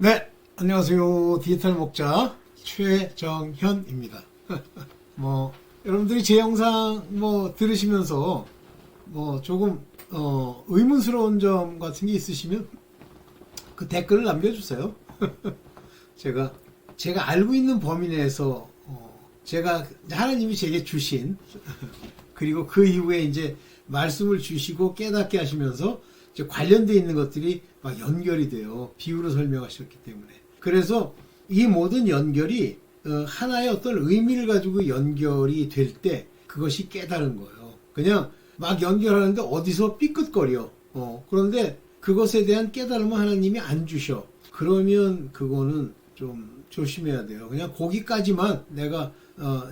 네, 안녕하세요. 디지털 목자 최정현입니다. 여러분들이 제 영상 들으시면서 조금 의문스러운 점 같은 게 있으시면 그 댓글을 남겨주세요. 제가 알고 있는 범위 내에서 제가 하나님이 제게 주신 그리고 그 이후에 이제 말씀을 주시고 깨닫게 하시면서 이제 관련되어 있는 것들이 막 연결이 돼요. 비유로 설명하셨기 때문에. 그래서 이 모든 연결이 하나의 어떤 의미를 가지고 연결이 될 때 그것이 깨달은 거예요. 그냥 막 연결하는데 어디서 삐끗거려. 그런데 그것에 대한 깨달음을 하나님이 안 주셔. 그러면 그거는 좀 조심해야 돼요. 그냥 거기까지만 내가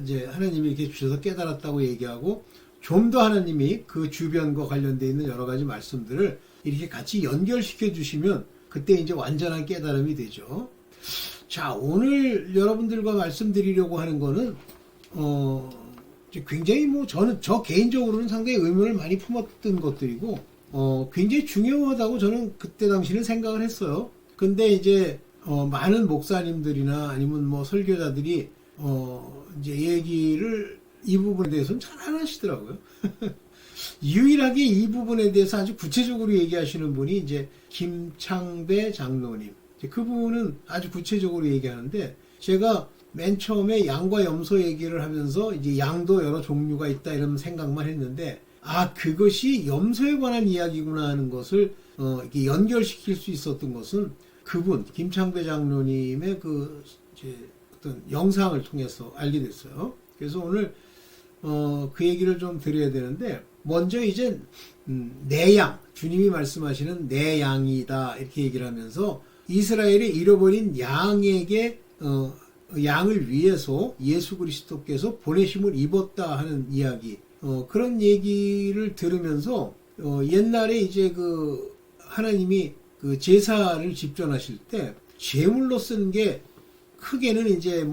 이제 하나님이 이렇게 주셔서 깨달았다고 얘기하고 좀 더 하나님이 그 주변과 관련되어 있는 여러 가지 말씀들을 이렇게 같이 연결시켜 주시면 그때 이제 완전한 깨달음이 되죠. 자, 오늘 여러분들과 말씀드리려고 하는 거는 굉장히 저 개인적으로는 상당히 의문을 많이 품었던 것들이고 굉장히 중요하다고 저는 그때 당시는 생각을 했어요. 근데 이제 많은 목사님들이나 아니면 설교자들이 이제 얘기를 이 부분에 대해서는 잘 안 하시더라고요. 유일하게 이 부분에 대해서 아주 구체적으로 얘기하시는 분이 이제 김창배 장로님. 그 부분은 아주 구체적으로 얘기하는데 제가 맨 처음에 양과 염소 얘기를 하면서 이제 양도 여러 종류가 있다 이런 생각만 했는데 그것이 염소에 관한 이야기구나 하는 것을 이렇게 연결시킬 수 있었던 것은 그분 김창배 장로님의 그 이제 어떤 영상을 통해서 알게 됐어요. 그래서 오늘 그 얘기를 좀 드려야 되는데 먼저 이제 내 양, 주님이 말씀하시는 내 양이다 이렇게 얘기를 하면서 이스라엘의 잃어버린 양에게 양을 위해서 예수 그리스도께서 보내심을 입었다 하는 이야기 그런 얘기를 들으면서 옛날에 이제 그 하나님이 그 제사를 집전하실 때 제물로 쓴 게 크게는 이제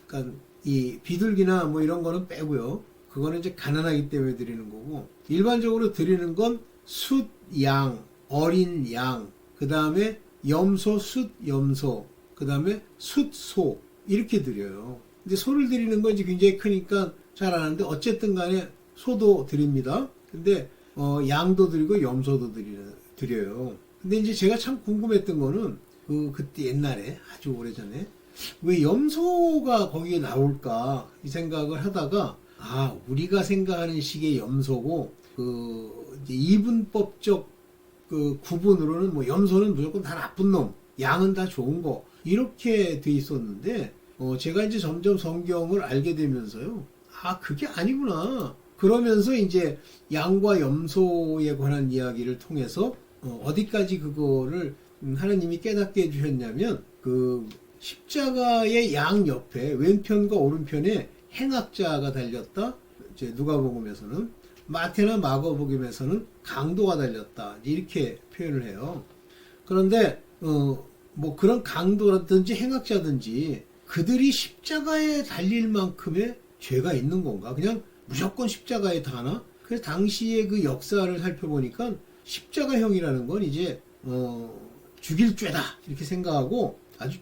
그러니까 이 비둘기나 이런 거는 빼고요. 그거는 이제 가난하기 때문에 드리는 거고 일반적으로 드리는 건 숫 양, 어린 양, 그 다음에 염소, 숫 염소, 그 다음에 숫 소 이렇게 드려요. 근데 소를 드리는 건 이제 굉장히 크니까 잘 안 하는데 어쨌든 간에 소도 드립니다. 근데 양도 드리고 염소도 드려요. 근데 이제 제가 참 궁금했던 거는 그때 옛날에 아주 오래전에 왜 염소가 거기에 나올까 이 생각을 하다가 우리가 생각하는 식의 염소고 이제 이분법적 그 구분으로는 염소는 무조건 다 나쁜 놈, 양은 다 좋은 거 이렇게 돼 있었는데 제가 이제 점점 성경을 알게 되면서요. 그게 아니구나. 그러면서 이제 양과 염소에 관한 이야기를 통해서 어디까지 그거를 하나님이 깨닫게 해주셨냐면 그 십자가의 양 옆에 왼편과 오른편에 행악자가 달렸다. 이제 누가복음에서는 마태나 마가복음에서는 강도가 달렸다. 이렇게 표현을 해요. 그런데 그런 강도라든지 행악자든지 그들이 십자가에 달릴 만큼의 죄가 있는 건가? 그냥 무조건 십자가에 다나? 그래서 당시의 그 역사를 살펴보니까 십자가형이라는 건 이제 죽일 죄다 이렇게 생각하고 아주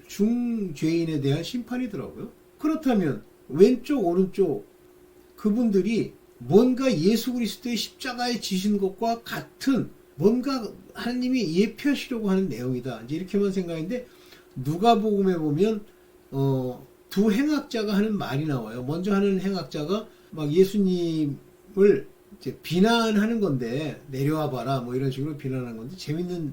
중죄인에 대한 심판이더라고요. 그렇다면 왼쪽 오른쪽 그분들이 뭔가 예수 그리스도의 십자가에 지신 것과 같은 뭔가 하나님이 예표하시려고 하는 내용이다. 이제 이렇게만 생각했는데 누가복음에 보면 두 행악자가 하는 말이 나와요. 먼저 하는 행악자가 막 예수님을 이제 비난하는 건데 내려와 봐라 이런 식으로 비난하는 건데 재밌는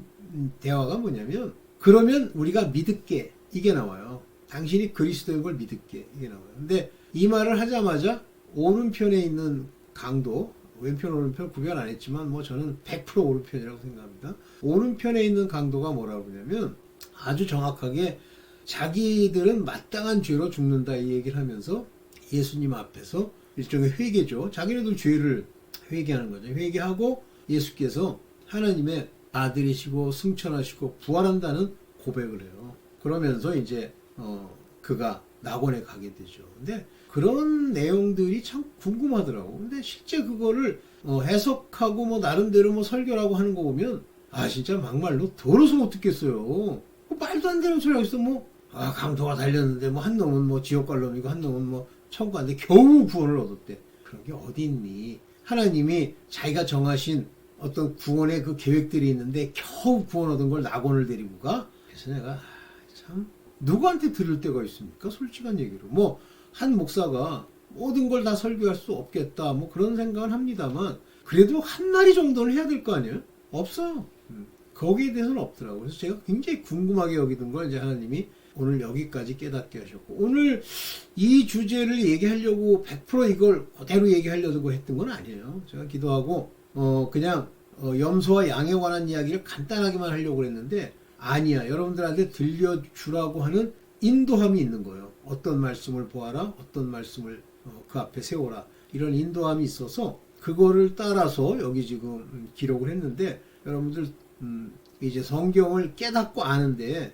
대화가 뭐냐면 그러면 우리가 믿을게 이게 나와요. 당신이 그리스도인 걸 믿을게 이게 나와요. 근데 이 말을 하자마자 오른편에 있는 강도 왼편 오른편 구별 안 했지만 저는 100% 오른편이라고 생각합니다. 오른편에 있는 강도가 뭐라고 그러냐면 아주 정확하게 자기들은 마땅한 죄로 죽는다 이 얘기를 하면서 예수님 앞에서 일종의 회개죠. 자기네들 죄를 회개하는 거죠. 회개하고 예수께서 하나님의 아들이시고 승천하시고 부활한다는 고백을 해요. 그러면서 이제 그가 낙원에 가게 되죠. 근데 그런 내용들이 참 궁금하더라고. 근데 실제 그거를 해석하고 나름대로 설교라고 하는 거 보면 아 진짜 막말로 더러워서 못 듣겠어요. 뭐 말도 안 되는 소리 하고 있어. 뭐 강도가 달렸는데 뭐 한 놈은 뭐 지옥 갈 놈이고 한 놈은 뭐 천국 간데 겨우 구원을 얻었대. 그런 게 어디 있니? 하나님이 자기가 정하신 어떤 구원의 그 계획들이 있는데 겨우 구원 얻은 걸 낙원을 데리고 가? 그래서 내가 참 누구한테 들을 데가 있습니까? 솔직한 얘기로. 뭐 한 목사가 모든 걸 다 설교할 수 없겠다. 뭐 그런 생각은 합니다만 그래도 한 마리 정도는 해야 될 거 아니에요? 없어요. 거기에 대해서는 없더라고요. 그래서 제가 굉장히 궁금하게 여기던 걸 이제 하나님이 오늘 여기까지 깨닫게 하셨고, 오늘 이 주제를 얘기하려고 100% 이걸 그대로 얘기하려고 했던 건 아니에요. 제가 기도하고 그냥 염소와 양에 관한 이야기를 간단하게만 하려고 했는데 아니야. 여러분들한테 들려주라고 하는 인도함이 있는 거예요. 어떤 말씀을 보아라, 어떤 말씀을 그 앞에 세워라. 이런 인도함이 있어서 그거를 따라서 여기 지금 기록을 했는데, 여러분들 이제 성경을 깨닫고 아는데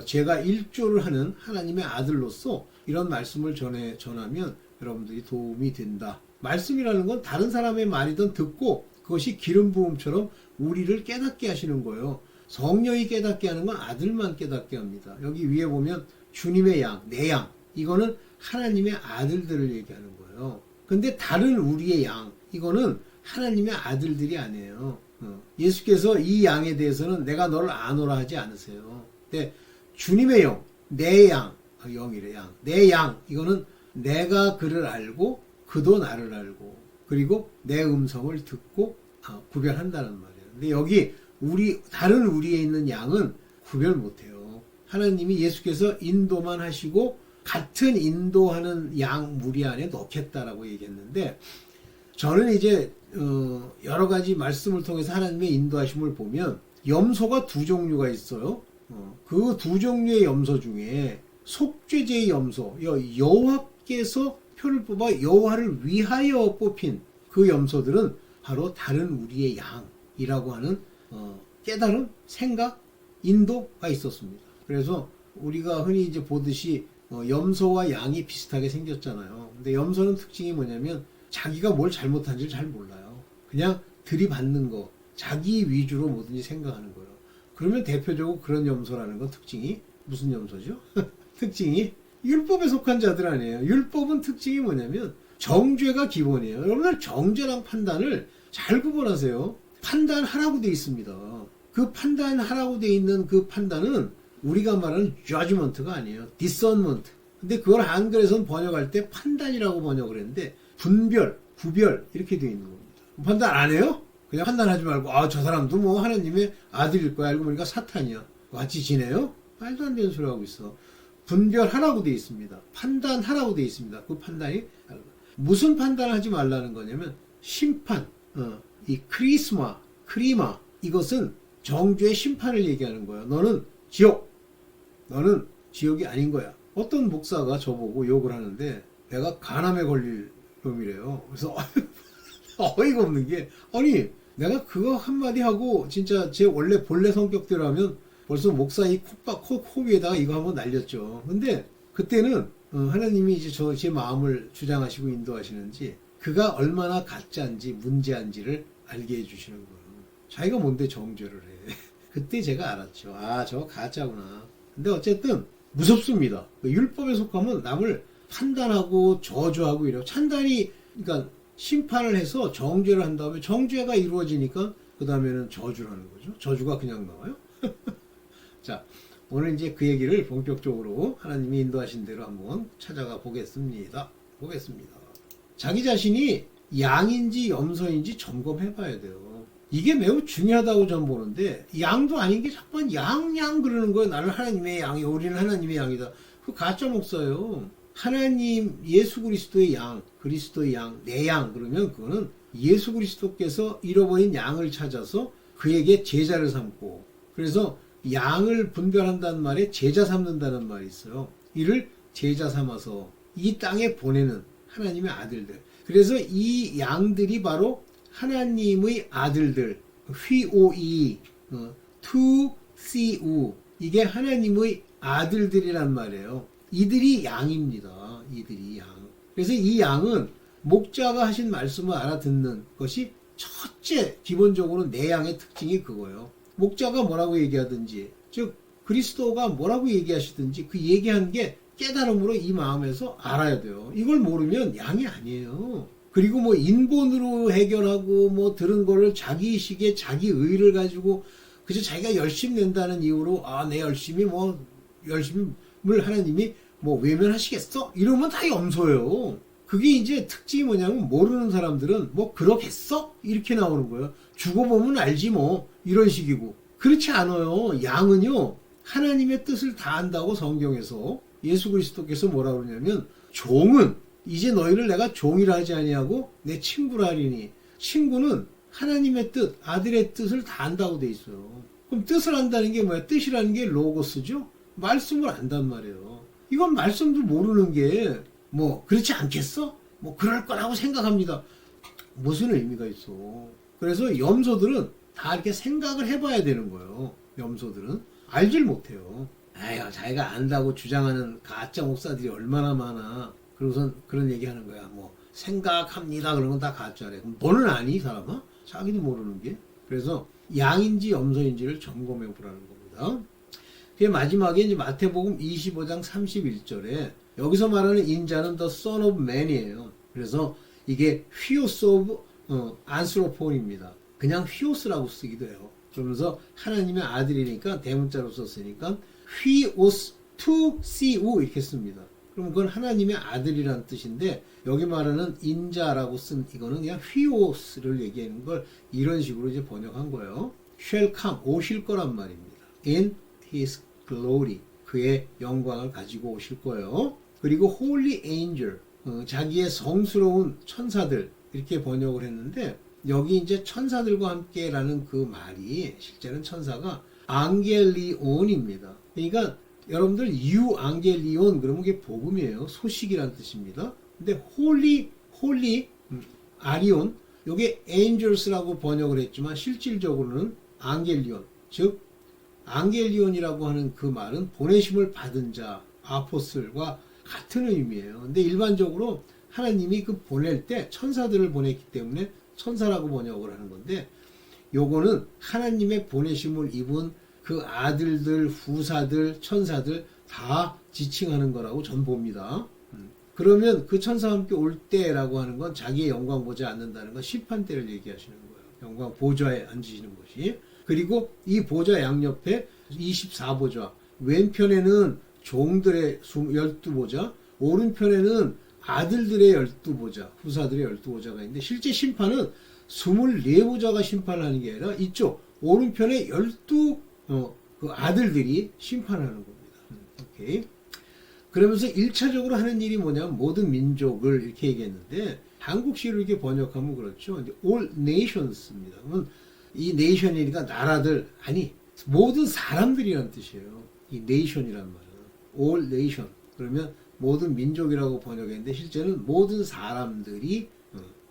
제가 일조를 하는 하나님의 아들로서 이런 말씀을 전하면 여러분들이 도움이 된다. 말씀이라는 건 다른 사람의 말이든 듣고 그것이 기름 부음처럼 우리를 깨닫게 하시는 거예요. 성령이 깨닫게 하는 건 아들만 깨닫게 합니다. 여기 위에 보면 주님의 양, 내 양, 이거는 하나님의 아들들을 얘기하는 거예요. 근데 다른 우리의 양, 이거는 하나님의 아들들이 아니에요. 예수께서 이 양에 대해서는 내가 너를 아노라 하지 않으세요. 근데 주님의 영, 내 양, 영이래 양, 내 양, 이거는 내가 그를 알고 그도 나를 알고 그리고 내 음성을 듣고 구별한다는 말이에요. 근데 여기 다른 우리에 있는 양은 구별 못해요. 하나님이 예수께서 인도만 하시고 같은 인도하는 양 무리 안에 넣겠다라고 얘기했는데, 저는 이제 여러 가지 말씀을 통해서 하나님의 인도하심을 보면 염소가 두 종류가 있어요. 그 두 종류의 염소 중에 속죄제의 염소, 여호와께서 표를 뽑아 여호와를 위하여 뽑힌 그 염소들은 바로 다른 우리의 양이라고 하는 깨달음, 생각, 인도가 있었습니다. 그래서 우리가 흔히 이제 보듯이 염소와 양이 비슷하게 생겼잖아요. 근데 염소는 특징이 뭐냐면 자기가 뭘 잘못한지를 잘 몰라요. 그냥 들이받는 거, 자기 위주로 뭐든지 생각하는 거예요. 그러면 대표적으로 그런 염소라는 건 특징이 무슨 염소죠? 특징이 율법에 속한 자들 아니에요. 율법은 특징이 뭐냐면 정죄가 기본이에요. 여러분들 정죄랑 판단을 잘 구분하세요. 판단하라고 돼 있습니다. 그 판단하라고 돼 있는 그 판단은 우리가 말하는 judgment가 아니에요. discernment. 근데 그걸 한글에서는 번역할 때 판단이라고 번역을 했는데 분별, 구별 이렇게 돼 있는 겁니다. 판단 안 해요? 그냥 판단하지 말고 저 사람도 뭐 하나님의 아들일 거야. 알고 보니까 사탄이야. 같이 지내요? 말도 안 되는 소리 하고 있어. 분별하라고 돼 있습니다. 판단하라고 돼 있습니다. 그 판단이 무슨 판단을 하지 말라는 거냐면 심판, 이 크리마 이것은 정죄의 심판을 얘기하는 거예요. 너는 지옥, 너는 지옥이 아닌 거야. 어떤 목사가 저보고 욕을 하는데 내가 간암에 걸릴 놈이래요. 그래서 어이가 없는 게, 아니 내가 그거 한마디 하고 진짜 제 원래 본래 성격대로 하면 벌써 목사 이 코 위에다가 이거 한번 날렸죠. 근데 그때는 하나님이 이제 제 마음을 주장하시고 인도하시는지 그가 얼마나 가짜인지 문제한지를 알게 해주시는 거예요. 자기가 뭔데 정죄를 해. 그때 제가 알았죠. 저거 가짜구나. 근데 어쨌든 무섭습니다. 율법에 속하면 남을 판단하고 저주하고 이래요. 찬단이, 그러니까 심판을 해서 정죄를 한 다음에 정죄가 이루어지니까 그 다음에는 저주를 하는 거죠. 저주가 그냥 나와요. 자, 오늘 이제 그 얘기를 본격적으로 하나님이 인도하신 대로 한번 찾아가 보겠습니다. 자기 자신이 양인지 염소인지 점검해 봐야 돼요. 이게 매우 중요하다고 저는 보는데, 양도 아닌 게 자꾸 양 그러는 거예요. 나는 하나님의 양이, 우리는 하나님의 양이다. 그 가짜 목사예요. 하나님, 예수 그리스도의 양, 그리스도의 양, 내 양 그러면 그거는 예수 그리스도께서 잃어버린 양을 찾아서 그에게 제자를 삼고, 그래서 양을 분별한다는 말에 제자 삼는다는 말이 있어요. 이를 제자 삼아서 이 땅에 보내는 하나님의 아들들. 그래서 이 양들이 바로 하나님의 아들들, 휘오이, 투시우, 이게 하나님의 아들들이란 말이에요. 이들이 양입니다. 이들이 양. 그래서 이 양은 목자가 하신 말씀을 알아듣는 것이 첫째, 기본적으로 내 양의 특징이 그거예요. 목자가 뭐라고 얘기하든지, 즉 그리스도가 뭐라고 얘기하시든지 그 얘기한 게 깨달음으로 이 마음에서 알아야 돼요. 이걸 모르면 양이 아니에요. 그리고 뭐 인본으로 해결하고 뭐 들은 거를 자기식의 자기 의를 가지고 그저 자기가 열심히 낸다는 이유로 내 열심히 열심을 하나님이 외면하시겠어? 이러면 다 염소예요. 그게 이제 특징이 뭐냐면 모르는 사람들은 그러겠어? 이렇게 나오는 거예요. 죽어보면 알지 이런 식이고. 그렇지 않아요. 양은요 하나님의 뜻을 다 안다고 성경에서 예수 그리스도께서 뭐라 그러냐면 종은 이제 너희를 내가 종이라 하지 아니하고 내 친구라 하리니. 친구는 하나님의 뜻, 아들의 뜻을 다 안다고 돼 있어요. 그럼 뜻을 안다는 게 뭐야? 뜻이라는 게 로고스죠? 말씀을 안단 말이에요. 이건 말씀도 모르는 게 그렇지 않겠어? 그럴 거라고 생각합니다. 무슨 의미가 있어? 그래서 염소들은 다 이렇게 생각을 해봐야 되는 거예요. 염소들은 알질 못해요. 아유, 자기가 안다고 주장하는 가짜 목사들이 얼마나 많아. 그러고선 그런 얘기 하는 거야. 생각합니다. 그런 건 다 가짜래. 그럼 너는 아니, 이 사람아? 자기도 모르는 게. 그래서 양인지 염소인지를 점검해 보라는 겁니다. 그 마지막에 이제 마태복음 25장 31절에 여기서 말하는 인자는 the son of man이에요. 그래서 이게 휘오스 오브 안스로폰입니다. 그냥 휘오스라고 쓰기도 해요. 그러면서 하나님의 아들이니까 대문자로 썼으니까 휘오스 투 시우 이렇게 씁니다. 그럼 그건 하나님의 아들이라는 뜻인데 여기 말하는 인자라고 쓴 이거는 그냥 휘오스를 얘기하는 걸 이런 식으로 이제 번역한 거예요. shall come 오실 거란 말입니다. in his glory 그의 영광을 가지고 오실 거예요. 그리고 holy angel 자기의 성스러운 천사들 이렇게 번역을 했는데 여기 이제 천사들과 함께라는 그 말이 실제는 천사가 앙겔리온입니다. 그러니까 여러분들 유앙겔리온 그러면 그게 복음이에요. 소식이란 뜻입니다. 근데 홀리 아리온 요게 angels라고 번역을 했지만 실질적으로는 앙겔리온 즉 앙겔리온이라고 하는 그 말은 보내심을 받은 자 아포슬과 같은 의미예요. 근데 일반적으로 하나님이 그 보낼 때 천사들을 보냈기 때문에 천사라고 번역을 하는 건데 요거는 하나님의 보내심을 입은 그 아들들, 후사들, 천사들 다 지칭하는 거라고 전 봅니다. 그러면 그 천사와 함께 올 때라고 하는 건 자기의 영광 보지 않는다는 건 심판 때를 얘기하시는 거예요. 영광 보좌에 앉으시는 것이. 그리고 이 보좌 양옆에 24보좌, 왼편에는 종들의 12보좌, 오른편에는 아들들의 12보좌, 후사들의 12보좌가 있는데 실제 심판은 24보좌가 심판을 하는 게 아니라 이쪽 오른편에 12 그 아들들이 심판하는 겁니다. 오케이. 그러면서 1차적으로 하는 일이 뭐냐면 모든 민족을 이렇게 얘기했는데 한국식으로 이렇게 번역하면 그렇죠. 근데 all nations입니다. 그러면 이 nation이니까 나라들 아니 모든 사람들이란 뜻이에요. 이 nation이란 말은 all nation 그러면 모든 민족이라고 번역했는데 실제는 모든 사람들이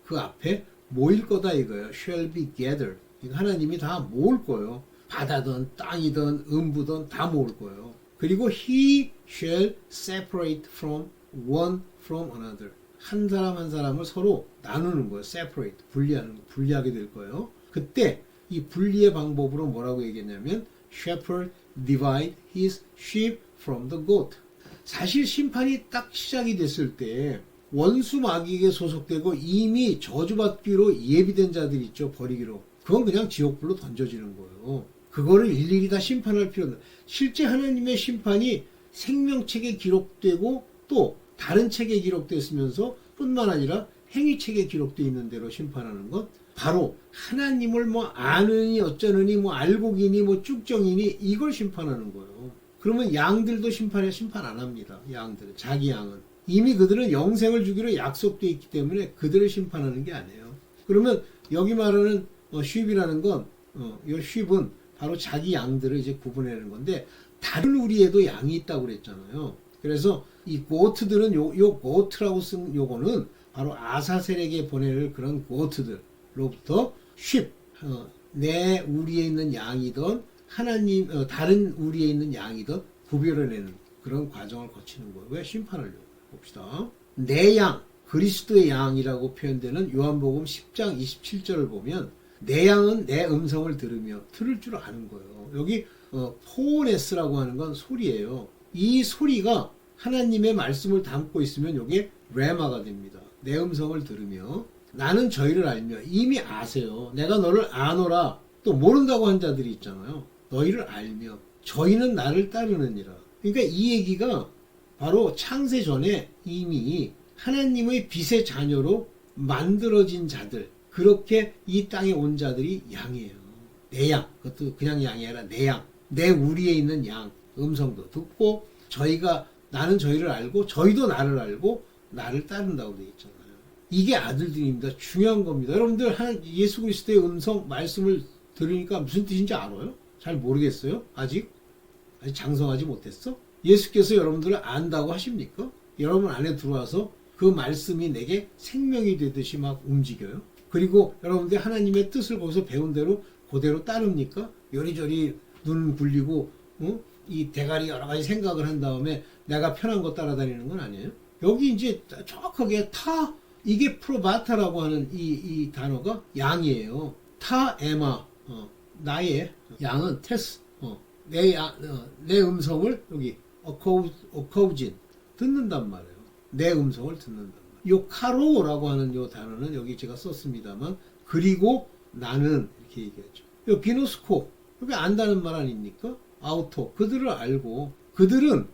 그 앞에 모일 거다 이거예요. shall be gathered. 하나님이 다 모을 거예요. 바다든 땅이든 음부든 다 모을 거예요. 그리고 he shall separate from one from another. 한 사람 한 사람을 서로 나누는 거예요. separate, 분리하게 될 거예요. 그때 이 분리의 방법으로 뭐라고 얘기했냐면 shepherd divide his sheep from the goat. 사실 심판이 딱 시작이 됐을 때 원수 마귀에게 소속되고 이미 저주받기로 예비된 자들 있죠. 버리기로. 그건 그냥 지옥불로 던져지는 거예요. 그거를 일일이 다 심판할 필요는 없어요. 실제 하나님의 심판이 생명책에 기록되고 또 다른 책에 기록됐으면서 뿐만 아니라 행위책에 기록되어 있는 대로 심판하는 것 바로 하나님을 아느니 어쩌느니 알고기니 쭉정이니 이걸 심판하는 거예요. 그러면 양들도 심판 안 합니다. 양들은 자기 양은 이미 그들은 영생을 주기로 약속되어 있기 때문에 그들을 심판하는 게 아니에요. 그러면 여기 말하는 쉽이라는 건 이 쉽은 바로 자기 양들을 이제 구분해내는 건데 다른 우리에도 양이 있다고 그랬잖아요. 그래서 이 고트들은 요 고트라고 쓴 요거는 바로 아사셀에게 보낼 그런 고트들로부터 쉽 내 우리에 있는 양이든 하나님 다른 우리에 있는 양이든 구별해내는 그런 과정을 거치는 거예요. 왜 심판하려고 봅시다. 내 양 그리스도의 양이라고 표현되는 요한복음 10장 27절을 보면 내 양은 내 음성을 들으며 들을 줄 아는 거예요. 여기 포네스라고 하는 건 소리예요. 이 소리가 하나님의 말씀을 담고 있으면 이게 레마가 됩니다. 내 음성을 들으며 나는 저희를 알며 이미 아세요. 내가 너를 아노라. 또 모른다고 한 자들이 있잖아요. 너희를 알며 저희는 나를 따르느니라. 그러니까 이 얘기가 바로 창세 전에 이미 하나님의 빛의 자녀로 만들어진 자들, 그렇게 이 땅에 온 자들이 양이에요. 내 양, 그것도 그냥 양이 아니라 내 양, 내 우리에 있는 양 음성도 듣고 나는 저희를 알고 저희도 나를 알고 나를 따른다고 되어 있잖아요. 이게 아들들입니다. 중요한 겁니다. 여러분들 예수 그리스도의 음성 말씀을 들으니까 무슨 뜻인지 알아요? 잘 모르겠어요? 아직 장성하지 못했어? 예수께서 여러분들을 안다고 하십니까? 여러분 안에 들어와서 그 말씀이 내게 생명이 되듯이 막 움직여요? 그리고 여러분들이 하나님의 뜻을 거기서 배운 대로 그대로 따릅니까? 요리조리 눈 굴리고 이 대가리 여러 가지 생각을 한 다음에 내가 편한 거 따라다니는 건 아니에요? 여기 이제 정확하게 이게 프로바타라고 하는 이 단어가 양이에요. 에마 나의 양은 테스 내 음성을 여기 어커우진 듣는단 말이에요. 내 음성을 듣는단 말이에요. 요 카로라고 하는 요 단어는 여기 제가 썼습니다만 그리고 나는 이렇게 얘기하죠. 요 비노스코 여기 안다는 말 아닙니까? 아우토 그들을 알고 그들은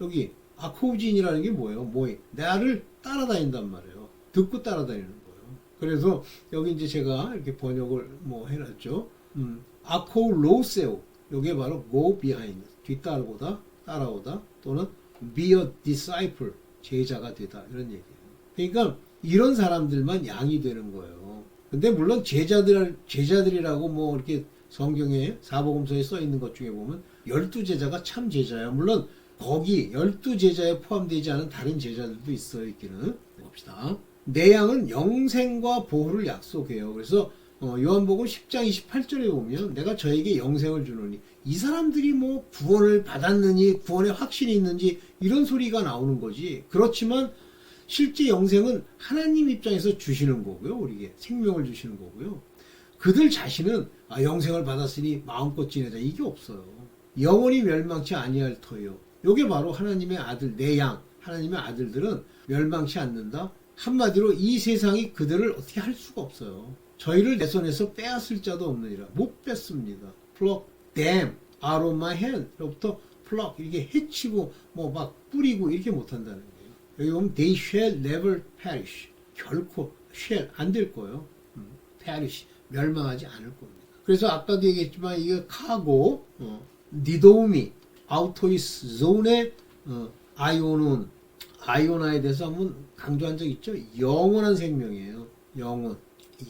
여기 아코우진이라는 게 뭐예요? 나를 따라다닌단 말이에요. 듣고 따라다니는 거예요. 그래서 여기 이제 제가 이렇게 번역을 해놨죠. 아코로세오 요게 바로 go behind 뒤따라오다 따라오다 또는 be a disciple 제자가 되다 이런 얘기예요. 그러니까 이런 사람들만 양이 되는 거예요. 근데 물론 제자들이라고 이렇게 성경에 사복음서에 써 있는 것 중에 보면 12제자가 참 제자야. 물론 거기 12제자에 포함되지 않은 다른 제자들도 있어요. 있기는 봅시다. 내 양은 영생과 보호를 약속해요. 그래서 요한복음 10장 28절에 보면 내가 저에게 영생을 주노니 이 사람들이 구원을 받았느니 구원의 확신이 있는지 이런 소리가 나오는 거지. 그렇지만 실제 영생은 하나님 입장에서 주시는 거고요. 우리에게 생명을 주시는 거고요. 그들 자신은 영생을 받았으니 마음껏 지내자 이게 없어요. 영원히 멸망치 아니할 터요. 요게 바로 하나님의 아들 내 양 하나님의 아들들은 멸망치 않는다. 한마디로 이 세상이 그들을 어떻게 할 수가 없어요. 저희를 내 손에서 빼앗을 자도 없느니라. 못 뺐습니다. pluck them out of my hand. 로부터 pluck 이렇게 해치고 막 뿌리고 이렇게 못한다는 거예요. 여기 보면 they shall never perish. 결코 shall 안 될 거예요. perish 멸망하지 않을 겁니다. 그래서 아까도 얘기했지만 이게 카고 니도미 아우토이스 존의 아이오나에 대해서 한번 강조한 적 있죠. 영원한 생명이에요.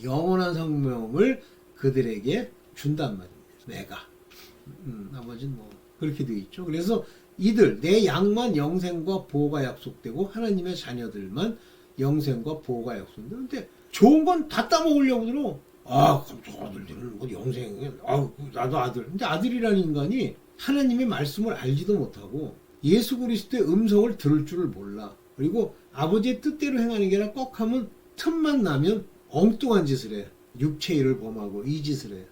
영원한 생명을 그들에게 준단 말입니다. 내가 나머지는 그렇게 되어 있죠. 그래서 이들 내 양만 영생과 보호가 약속되고 하나님의 자녀들만 영생과 보호가 약속된다. 근데 좋은 건 다 따먹으려고 들어. 저 아들들은 영생 나도 아들. 근데 아들이라는 인간이 하나님의 말씀을 알지도 못하고 예수 그리스도의 음성을 들을 줄을 몰라. 그리고 아버지의 뜻대로 행하는 게 아니라 꼭 하면 틈만 나면 엉뚱한 짓을 해. 육체 일을 범하고 이 짓을 해.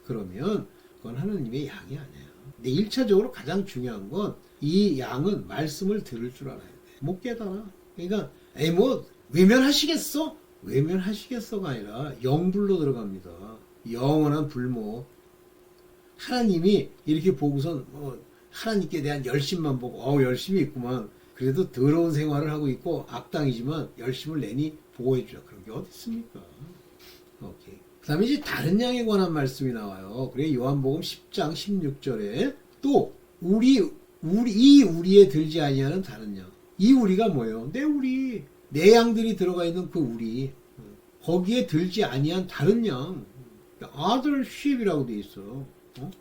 그러면 그건 하나님의 양이 아니에요. 근데 1차적으로 가장 중요한 건 이 양은 말씀을 들을 줄 알아야 돼. 못 깨달아. 그러니까 외면하시겠어? 외면하시겠어가 아니라 영불로 들어갑니다. 영원한 불모. 하나님이 이렇게 보고선 하나님께 대한 열심만 보고 열심히 있구만. 그래도 더러운 생활을 하고 있고 악당이지만 열심을 내니 보호해주자. 그런 게 어디 있습니까? 오케이. 그 다음에 이제 다른 양에 관한 말씀이 나와요. 그래 요한복음 10장 16절에 또 우리에 들지 아니하는 다른 양. 이 우리가 뭐예요? 내 양들이 들어가 있는 그 우리. 거기에 들지 아니한 다른 양. other sheep이라고 돼 있어.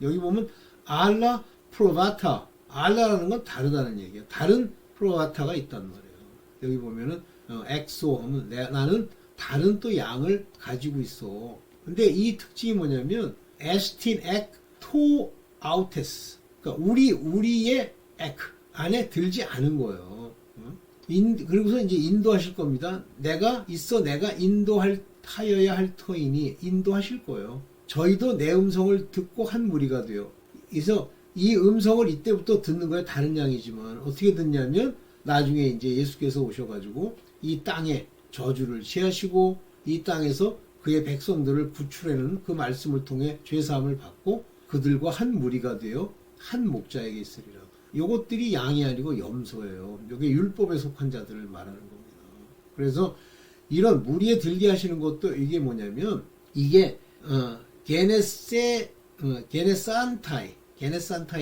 여기 보면 알라 프로바타. 알라라는 건 다르다는 얘기야. 다른 프로바타가 있단 말이에요. 여기 보면은 엑소 하면 나는 다른 또 양을 가지고 있어. 근데 이 특징이 뭐냐면 에스틴 엑토 아우테스. 그러니까 우리의 엑 안에 들지 않은 거예요. 그리고서 이제 인도하실 겁니다. 내가 인도할 타여야 할 터이니 인도하실 거예요. 저희도 내 음성을 듣고 한 무리가 돼요. 그래서 이 음성을 이때부터 듣는 거예요. 다른 양이지만 어떻게 듣냐면 나중에 이제 예수께서 오셔가지고 이 땅에 저주를 취하시고 이 땅에서 그의 백성들을 구출해내는 그 말씀을 통해 죄사함을 받고 그들과 한 무리가 되어 한 목자에게 있으리라. 요것들이 양이 아니고 염소예요. 이게 율법에 속한 자들을 말하는 겁니다. 그래서 이런 무리에 들게 하시는 것도 이게 뭐냐면 이게 게네손타이 죄송합니다.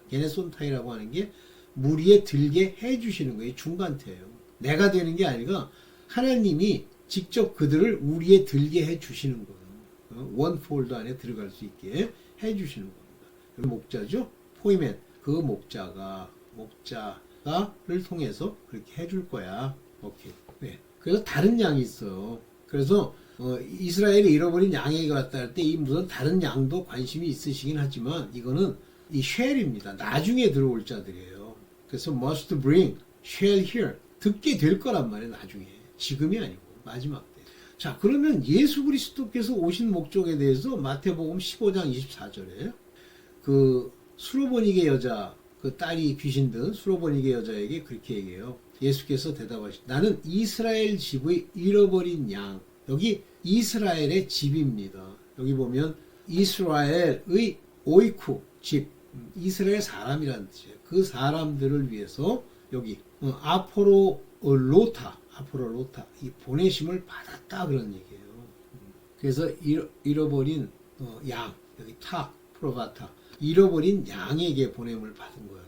게네손타이라고 하는 게 무리에 들게 해주시는 거예요. 중간태예요. 내가 되는 게 아니라 하나님이 직접 그들을 우리에 들게 해주시는 거예요. 원폴드 안에 들어갈 수 있게 해주시는 겁니다. 목자죠. 포이맨 그 목자를 통해서 그렇게 해줄 거야. 오케이. 네. 그래서 다른 양이 있어요. 그래서 이스라엘이 잃어버린 양에게 왔다 할 때 이 무슨 다른 양도 관심이 있으시긴 하지만 이거는 이 쉘입니다. 나중에 들어올 자들이에요. 그래서 must bring shall hear 듣게 될 거란 말이에요. 나중에 지금이 아니고 마지막 때. 자 그러면 예수 그리스도께서 오신 목적에 대해서 마태복음 15장 24절에 그 수로보니게 여자 그 딸이 귀신 든 수로보니게 여자에게 그렇게 얘기해요. 예수께서 대답하시되 나는 이스라엘 집의 잃어버린 양. 여기 이스라엘의 집입니다. 여기 보면 이스라엘의 오이쿠 집 이스라엘 사람이라는 뜻이에요. 그 사람들을 위해서 여기 아포로로타 이 보내심을 받았다 그런 얘기예요. 그래서 잃어버린 양 여기 프로바타 잃어버린 양에게 보냄을 받은 거예요.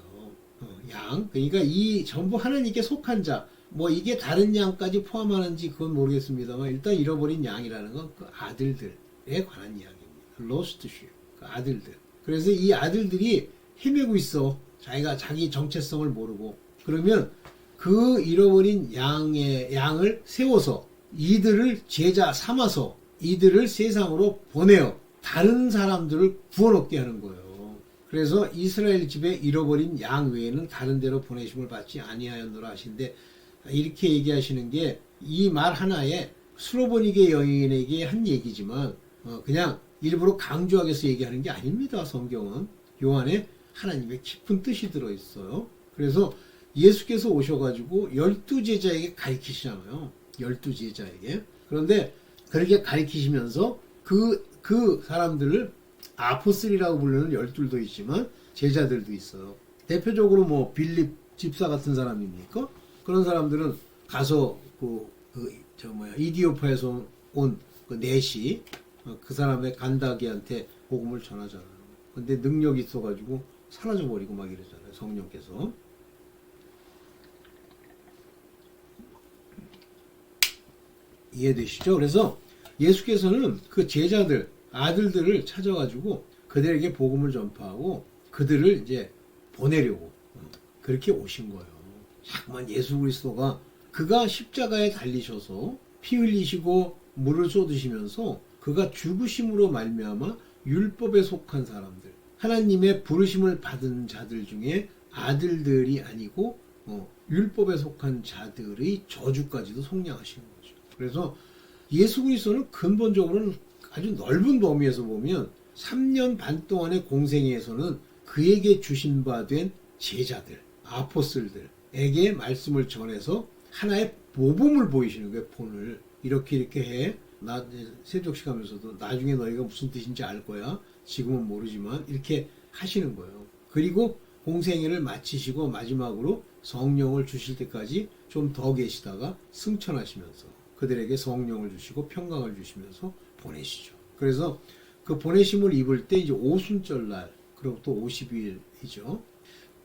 양 그러니까 이 전부 하나님께 속한 자 뭐 이게 다른 양까지 포함하는지 그건 모르겠습니다만 일단 잃어버린 양이라는 건 그 아들들에 관한 이야기입니다. lost sheep 그 아들들. 그래서 이 아들들이 헤매고 있어. 자기가 자기 정체성을 모르고 그러면 그 잃어버린 양을 세워서 이들을 제자 삼아서 이들을 세상으로 보내어 다른 사람들을 구원 얻게 하는 거예요. 그래서 이스라엘 집에 잃어버린 양 외에는 다른 데로 보내심을 받지 아니하였노라 하신데 이렇게 얘기하시는 게 이 말 하나에 수로보니게 여인에게 한 얘기지만 그냥 일부러 강조하기 위해서 얘기하는 게 아닙니다. 성경은 요 안에 하나님의 깊은 뜻이 들어있어요. 그래서 예수께서 오셔가지고 12제자에게 가르치시잖아요. 12제자에게. 그런데 그렇게 가르치시면서 그 사람들을 아포슬이라고 부르는 12도 있지만 제자들도 있어요. 대표적으로 뭐 빌립 집사 같은 사람입니까? 그런 사람들은 가서 이디오파에서 온 그 넷이 그 사람의 간다기한테 복음을 전하잖아요. 근데 능력이 있어가지고 사라져버리고 막 이러잖아요. 성령께서. 이해되시죠? 그래서 예수께서는 그 제자들, 아들들을 찾아가지고 그들에게 복음을 전파하고 그들을 이제 보내려고 그렇게 오신 거예요. 자꾸만 예수 그리스도가 그가 십자가에 달리셔서 피 흘리시고 물을 쏟으시면서 그가 죽으심으로 말미암아 율법에 속한 사람들, 하나님의 부르심을 받은 자들 중에 아들들이 아니고 율법에 속한 자들의 저주까지도 속량하시는 거죠. 그래서 예수 그리스도는 근본적으로는 아주 넓은 범위에서 보면 3년 반 동안의 공생애에서는 그에게 주신 바 된 제자들, 아포슬들에게 말씀을 전해서 하나의 모범을 보이시는 거예요. 본을 이렇게 해. 나 세족시 가면서도 나중에 너희가 무슨 뜻인지 알 거야. 지금은 모르지만 이렇게 하시는 거예요. 그리고 공생애를 마치시고 마지막으로 성령을 주실 때까지 좀 더 계시다가 승천하시면서 그들에게 성령을 주시고 평강을 주시면서 보내시죠. 그래서 그 보내심을 입을 때 이제 오순절날, 그리고 또 50일이죠.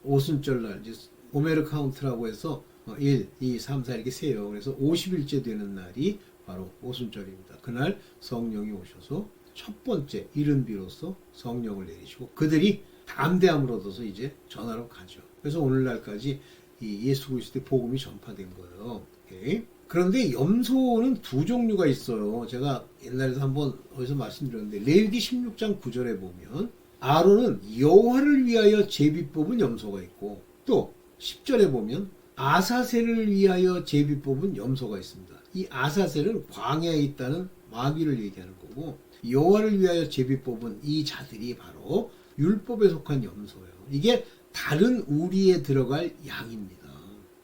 오순절날, 이제 오메르 카운트라고 해서 1, 2, 3, 4 이렇게 세요. 그래서 50일째 되는 날이 바로 오순절입니다. 그날 성령이 오셔서 첫 번째 이른 비로소 성령을 내리시고 그들이 담대함을 얻어서 이제 전하러 가죠. 그래서 오늘날까지 이 예수 그리스도의 복음이 전파된 거예요. 오케이. 그런데 염소는 두 종류가 있어요. 제가 옛날에도 한번 어디서 말씀드렸는데 레위기 16장 9절에 보면 아론은 여호와를 위하여 제비 뽑은 염소가 있고 또 10절에 보면 아사셀을 위하여 제비 뽑은 염소가 있습니다. 이 아사셀은 광야에 있다는 마귀를 얘기하는 거고, 여호와를 위하여 제비 뽑은 이 자들이 바로 율법에 속한 염소예요. 이게 다른 우리에 들어갈 양입니다.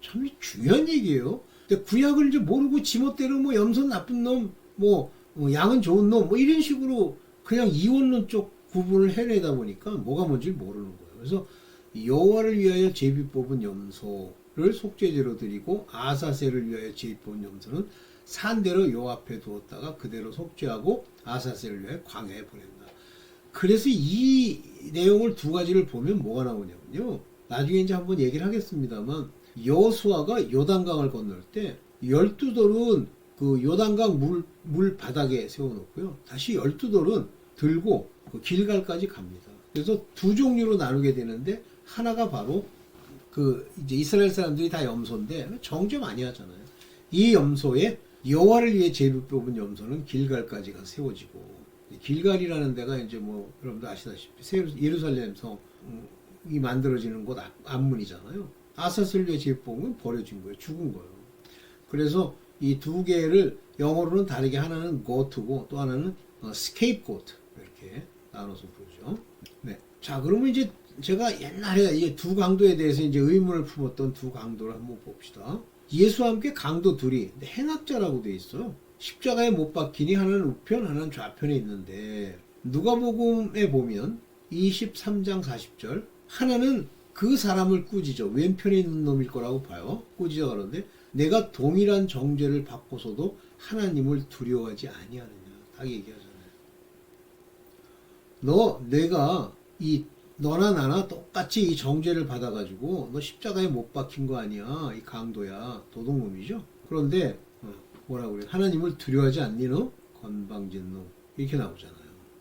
참 중요한 얘기예요. 근데 구약을 이제 모르고 지멋대로 뭐 염소는 나쁜 놈, 양은 좋은 놈, 이런 식으로 그냥 이원론 쪽 구분을 해내다 보니까 뭐가 뭔지 모르는 거예요. 그래서 여호와를 위하여 제비 뽑은 염소를 속죄제로 드리고, 아사셀을 위하여 제비 뽑은 염소는 산대로 요 앞에 두었다가 그대로 속죄하고 아사셀을 위하여 광야에 보낸다. 그래서 이 내용을 두 가지를 보면 뭐가 나오냐면요. 나중에 이제 한번 얘기를 하겠습니다만, 여호수아가 요단강을 건널 때 12돌은 그 요단강 물 바닥에 세워놓고요. 다시 12돌은 들고 그 길갈까지 갑니다. 그래서 두 종류로 나누게 되는데, 하나가 바로 그 이제 이스라엘 사람들이 다 염소인데 정죄 많이 하잖아요. 이 염소에 여호와를 위해 제비 뽑은 염소는 길갈까지가 세워지고, 길갈이라는 데가 이제 뭐 여러분들 아시다시피 예루살렘 성이 만들어지는 곳 앞문이잖아요. 아사스를 위해 제비 뽑은 건 버려진 거예요. 죽은 거예요. 그래서 이 두 개를 영어로는 다르게, 하나는 goat고 또 하나는 scapegoat, 이렇게 나눠서 부르죠. 네. 자, 그러면 이제 제가 옛날에 이 두 강도에 대해서 이제 의문을 품었던 두 강도를 한번 봅시다. 예수와 함께 강도 둘이 행악자라고 돼 있어요. 십자가에 못 박히니 하나는 우편, 하나는 좌편에 있는데, 누가복음에 보면 23장 40절, 하나는 그 사람을 꾸짖어, 왼편에 있는 놈일 거라고 봐요. 꾸짖어 그러는데, 내가 동일한 정죄를 받고서도 하나님을 두려워하지 아니하느냐, 딱 얘기하잖아요. 내가 너나 나나 똑같이 이 정죄를 받아가지고 너 십자가에 못 박힌 거 아니야, 이 강도야, 도둑놈이죠. 그런데 뭐라고 그래? 하나님을 두려워하지 않니 너? 건방진 놈, 이렇게 나오잖아요.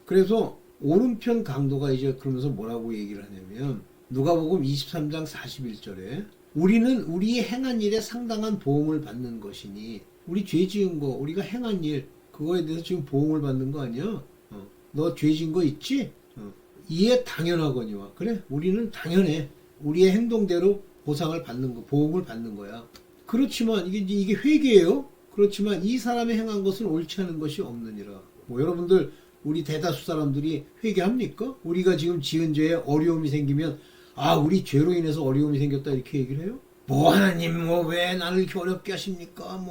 그래서 오른편 강도가 이제 그러면서 뭐라고 얘기를 하냐면, 누가복음 23장 41절에 우리는 우리의 행한 일에 상당한 보응을 받는 것이니, 우리 죄 지은 거, 우리가 행한 일, 그거에 대해서 지금 보응을 받는 거 아니야? 너 죄 지은 거 있지? 이에 당연하거니와. 그래, 우리는 당연해. 우리의 행동대로 보상을 받는 거, 보응을 받는 거야. 그렇지만 이게 회개예요. 그렇지만 이 사람이 행한 것은 옳지 않은 것이 없느니라. 여러분들, 우리 대다수 사람들이 회개합니까? 우리가 지금 지은 죄에 어려움이 생기면, 우리 죄로 인해서 어려움이 생겼다, 이렇게 얘기를 해요? 하나님, 왜 나를 이렇게 어렵게 하십니까?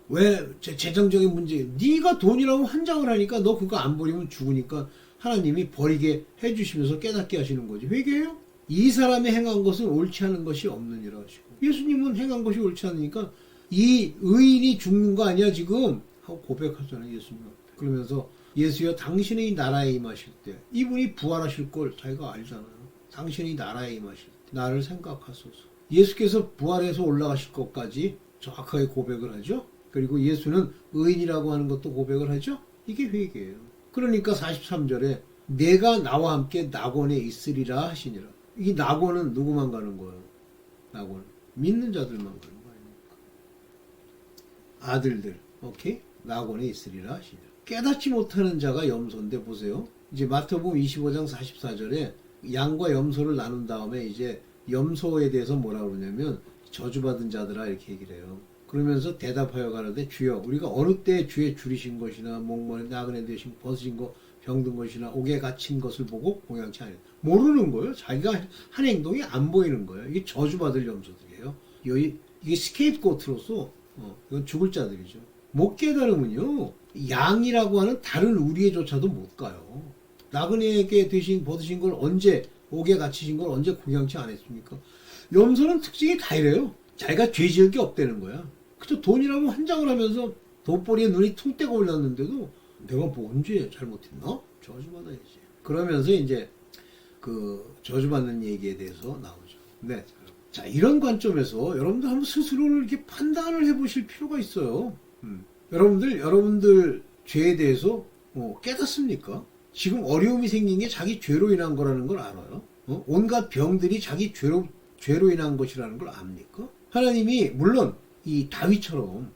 왜 재정적인 문제, 네가 돈이라고 환장을 하니까 너 그거 안 버리면 죽으니까 하나님이 버리게 해주시면서 깨닫게 하시는 거지. 회개해요? 이 사람이 행한 것은 옳지 않은 것이 없느니라 하시고, 예수님은 행한 것이 옳지 않으니까 이 의인이 죽는 거 아니야 지금? 하고 고백하잖아요, 예수님 앞에. 그러면서 예수여, 당신의 나라에 임하실 때, 이분이 부활하실 걸 자기가 알잖아요. 당신의 나라에 임하실 때 나를 생각하소서. 예수께서 부활해서 올라가실 것까지 정확하게 고백을 하죠. 그리고 예수는 의인이라고 하는 것도 고백을 하죠. 이게 회개예요. 그러니까 43절에 내가 나와 함께 낙원에 있으리라 하시니라. 이 낙원은 누구만 가는 거예요? 낙원은 믿는 자들만 가는 거 아닙니까? 아들들, 오케이? 낙원에 있으리라 하시니라. 깨닫지 못하는 자가 염소인데, 보세요. 이제 마태복음 25장 44절에 양과 염소를 나눈 다음에 이제 염소에 대해서 뭐라 그러냐면, 저주받은 자들아, 이렇게 얘기를 해요. 그러면서 대답하여 가라되, 주여, 우리가 어느 때 주의 줄이신 것이나 목마른 나그네 되신 벗으신 것, 병든 것이나 옥에 갇힌 것을 보고 공양치 않아요. 모르는 거예요. 자기가 한 행동이 안 보이는 거예요. 이게 저주받을 염소들이에요. 이게 스케이프고트로서 이건 죽을 자들이죠. 못 깨달으면요, 양이라고 하는 다른 우리에조차도 못 가요. 나그네에게 되신 벗으신 걸 언제, 옥에 갇히신 걸 언제 공양치 안 했습니까? 염소는 특징이 다 이래요. 자기가 죄 지을 게 없다는 거야. 그저 돈이라고 환장을 하면서 돈벌이에 눈이 퉁 떼고 올랐는데도 내가 뭐 언제 잘못했나? 저주받아야지. 그러면서 이제 그 저주받는 얘기에 대해서 나오죠. 네. 자, 이런 관점에서 여러분들 한번 스스로를 이렇게 판단을 해보실 필요가 있어요. 여러분들 죄에 대해서 깨닫습니까? 지금 어려움이 생긴 게 자기 죄로 인한 거라는 걸 알아요? 온갖 병들이 자기 죄로 인한 것이라는 걸 압니까? 하나님이 물론 이 다윗처럼,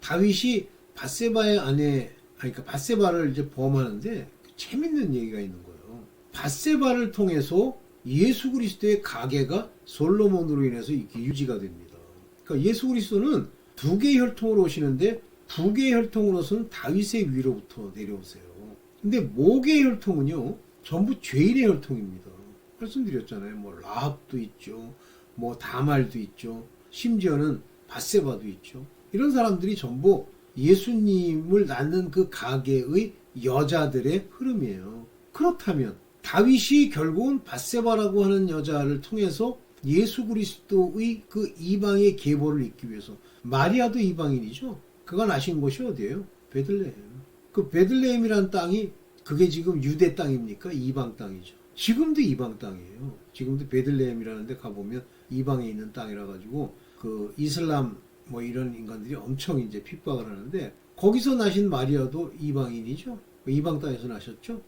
다윗이 밧세바의 아내, 그러니까 밧세바를 이제 범하는데 재밌는 얘기가 있는 거예요. 밧세바를 통해서 예수 그리스도의 가계가 솔로몬으로 인해서 이렇게 유지가 됩니다. 그러니까 예수 그리스도는 두 개의 혈통으로 오시는데 두 개의 혈통으로서는 다윗의 위로부터 내려오세요. 근데 목의 혈통은요, 전부 죄인의 혈통입니다. 말씀드렸잖아요. 뭐 라합도 있죠, 뭐 다말도 있죠, 심지어는 밧세바도 있죠. 이런 사람들이 전부 예수님을 낳는 그 가계의 여자들의 흐름이에요. 그렇다면 다윗이 결국은 밧세바라고 하는 여자를 통해서 예수 그리스도의 그 이방의 계보를 잇기 위해서, 마리아도 이방인이죠. 그가 나신 곳이 어디예요? 베들레헴. 그 베들레헴이라는 땅이 그게 지금 유대 땅입니까? 이방 땅이죠. 지금도 이방 땅이에요. 지금도 베들레헴이라는 데 가보면 이방에 있는 땅이라 가지고 그 이슬람 뭐 이런 인간들이 엄청 이제 핍박을 하는데, 거기서 나신 마리아도 이방인이죠. 이방 땅에서 나셨죠.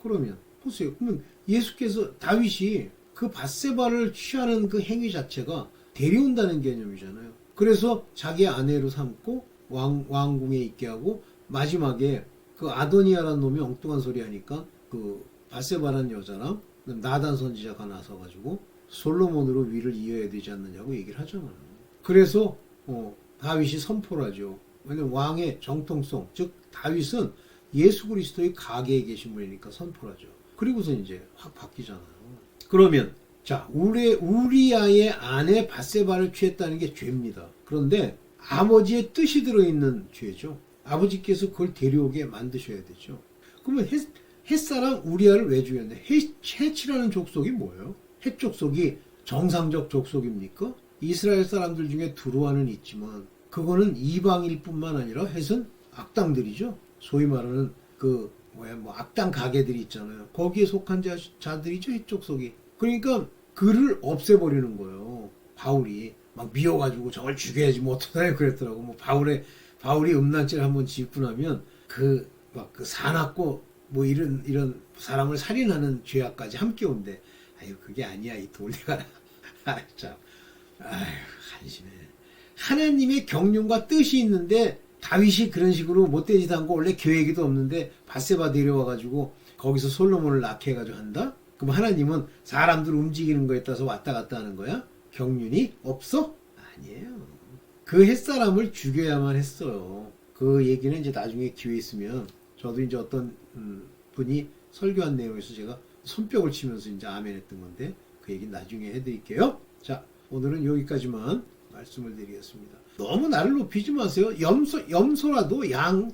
그러면 보세요. 그러면 예수께서, 다윗이 그 밧세바를 취하는 그 행위 자체가 데려온다는 개념이잖아요. 그래서 자기 아내로 삼고 왕궁에 있게 하고, 마지막에 그 아도니아라는 놈이 엉뚱한 소리 하니까 그 밧세바라는 여자랑 나단 선지자가 나서가지고 솔로몬으로 위를 이어야 되지 않느냐고 얘기를 하잖아요. 그래서 다윗이 선포를 하죠. 왜냐면 왕의 정통성, 즉 다윗은 예수 그리스도의 가계에 계신 분이니까 선포를 하죠. 그리고서 이제 확 바뀌잖아요. 그러면 자, 우리아의 아내 밧세바를 취했다는 게 죄입니다. 그런데 아버지의 뜻이 들어있는 죄죠. 아버지께서 그걸 데려오게 만드셔야 되죠. 그러면 헷사람 우리아를 왜 죽였냐? 헷이라는 족속이 뭐예요? 헷 족속이 정상적 족속입니까? 이스라엘 사람들 중에 두루아는 있지만 그거는 이방일 뿐만 아니라 헷은 악당들이죠. 소위 말하는 그 악당 가게들이 있잖아요. 거기에 속한 자들이죠, 헷 족속이. 그러니까 그를 없애버리는 거예요. 바울이 막 미워가지고 저걸 죽여야지 뭐 어떡하냐 그랬더라고. 뭐 바울이 음란죄를 한번 짓고 나면 그 사납고 뭐 이런 사람을 살인하는 죄악까지 함께 온대. 아유, 그게 아니야, 이 돌리가라. 아, 참. 아유, 한심해. 하나님의 경륜과 뜻이 있는데 다윗이 그런 식으로 못된 짓 한 거 원래 계획이도 없는데 밧세바 데려와가지고 거기서 솔로몬을 낳게 해가지고 한다? 그럼 하나님은 사람들 움직이는 거에 따라서 왔다 갔다 하는 거야? 경륜이 없어? 아니에요. 그 햇사람을 죽여야만 했어요. 그 얘기는 이제 나중에 기회 있으면 저도 이제 어떤 분이 설교한 내용에서 제가 손뼉을 치면서 이제 아멘 했던 건데 그 얘기는 나중에 해드릴게요. 자, 오늘은 여기까지만 말씀을 드리겠습니다. 너무 나를 높이지 마세요. 염소라도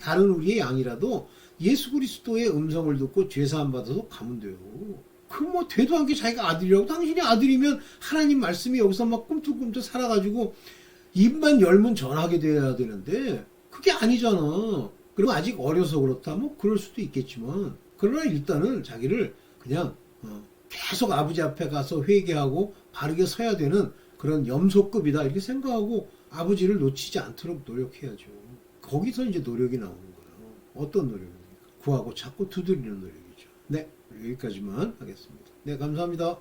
다른 우리의 양이라도 예수 그리스도의 음성을 듣고 죄사함 받아서 가면 돼요. 그 뭐 되도 않게 자기가 아들이라고, 당신이 아들이면 하나님 말씀이 여기서 막 꿈틀꿈틀 살아가지고 입만 열면 전하게 돼야 되는데 그게 아니잖아. 그리고 아직 어려서 그렇다, 뭐 그럴 수도 있겠지만, 그러나 일단은 자기를 그냥 계속 아버지 앞에 가서 회개하고 바르게 서야 되는 그런 염소급이다 이렇게 생각하고 아버지를 놓치지 않도록 노력해야죠. 거기서 이제 노력이 나오는 거예요. 어떤 노력입니까? 구하고 찾고 두드리는 노력이죠. 네, 여기까지만 하겠습니다. 네, 감사합니다.